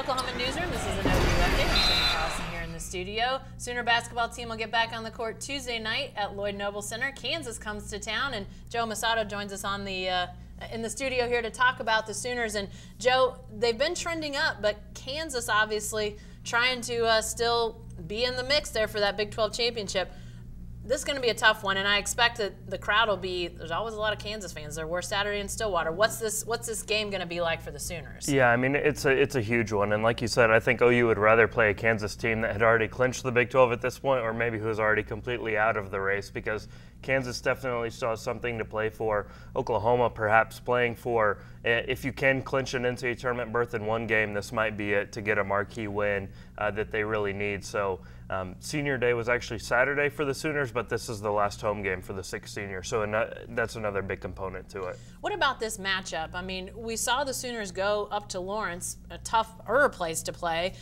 Oklahoma Newsroom. This is an OU update. I'm Jenny Carlson here in the studio. Sooner basketball team will get back on the court Tuesday night at Lloyd Noble Center. Kansas comes to town, and Joe Mussato joins us on the in the studio here to talk about the Sooners. And Joe, they've been trending up, but Kansas obviously trying to still be in the mix there for that Big 12 championship. This is going to be a tough one, and I expect that the crowd will be. There's always a lot of Kansas fans. There were Saturday in Stillwater. What's this game going to be like for the Sooners? Yeah, I mean it's a huge one, and like you said, I think OU would rather play a Kansas team that had already clinched the Big 12 at this point, or maybe who's already completely out of the race, because Kansas definitely still has something to play for. Oklahoma perhaps playing for, if you can clinch an NCAA tournament berth in one game, this might be it to get a marquee win that they really need. So senior day was actually Saturday for the Sooners, but this is the last home game for the sixth senior, so that's another big component to it. What about this matchup? I mean, we saw the Sooners go up to Lawrence, a tougher place to play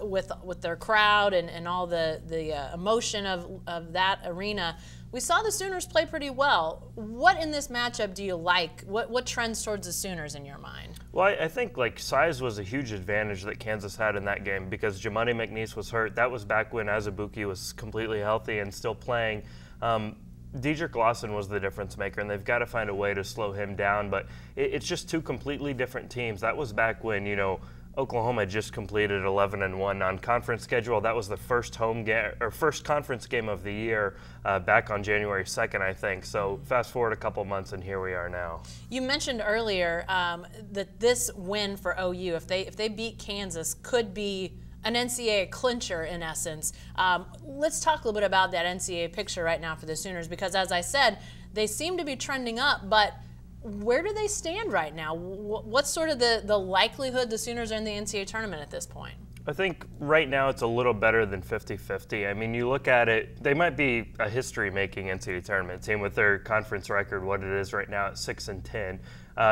with their crowd and all the emotion of that arena. We saw the Sooners play pretty well. What in this matchup do you like? What trends towards the Sooners in your mind? Well, I think like size was a huge advantage that Kansas had in that game because Jamani McNeese was hurt. That was back when Azubuike was completely healthy and still playing. Dedrick Lawson was the difference maker, and they've got to find a way to slow him down. But it's just two completely different teams. That was back when, you know, Oklahoma just completed 11-1 non-conference schedule. That was the first home game or first conference game of the year back on January 2nd, I think. So fast forward a couple months, and here we are now. You mentioned earlier that this win for OU, if they beat Kansas, could be an NCAA clincher in essence. Let's talk a little bit about that NCAA picture right now for the Sooners, because as I said, they seem to be trending up, but where do they stand right now? What's sort of the likelihood the Sooners are in the NCAA tournament at this point? I think right now it's a little better than 50-50. I mean, you look at it, they might be a history-making NCAA tournament team with their conference record, what it is right now at 6-10.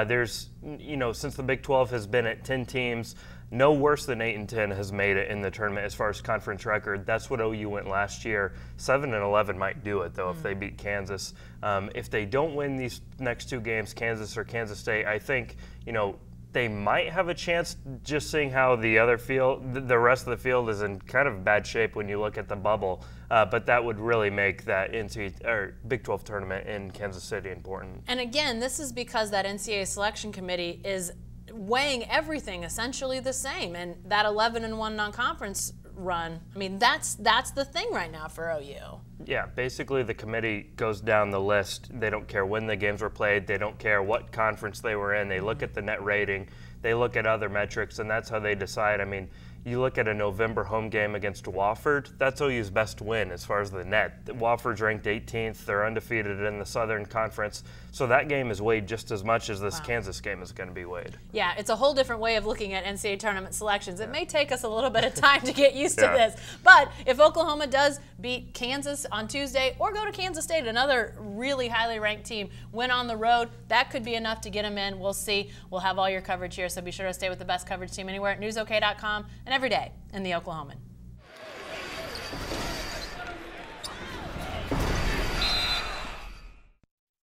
There's, you know, since the Big 12 has been at 10 teams, no worse than 8-10 has made it in the tournament as far as conference record. That's what OU went last year. 7-11 might do it, though, if they beat Kansas. If they don't win these next two games, Kansas or Kansas State, I think, you know, they might have a chance, just seeing how the other field, the rest of the field is in kind of bad shape when you look at the bubble. But that would really make that Big 12 tournament in Kansas City important. And again, this is because that NCAA selection committee is weighing everything essentially the same, and that 11-1 non-conference run, I mean, that's the thing right now for OU. Yeah, basically the committee goes down the list. They don't care when the games were played. They don't care what conference they were in. They look at the net rating. They look at other metrics, and that's how they decide. I mean, you look at a November home game against Wofford, that's OU's best win as far as the net. Wofford's ranked 18th. They're undefeated in the Southern Conference. So that game is weighed just as much as this Kansas game is going to be weighed. Yeah, it's a whole different way of looking at NCAA tournament selections. It may take us a little bit of time to get used to this. But if Oklahoma does beat Kansas on Tuesday or go to Kansas State, another really highly ranked team, win on the road, that could be enough to get them in. We'll see. We'll have all your coverage here, so be sure to stay with the best coverage team anywhere at newsok.com and every day in the Oklahoman.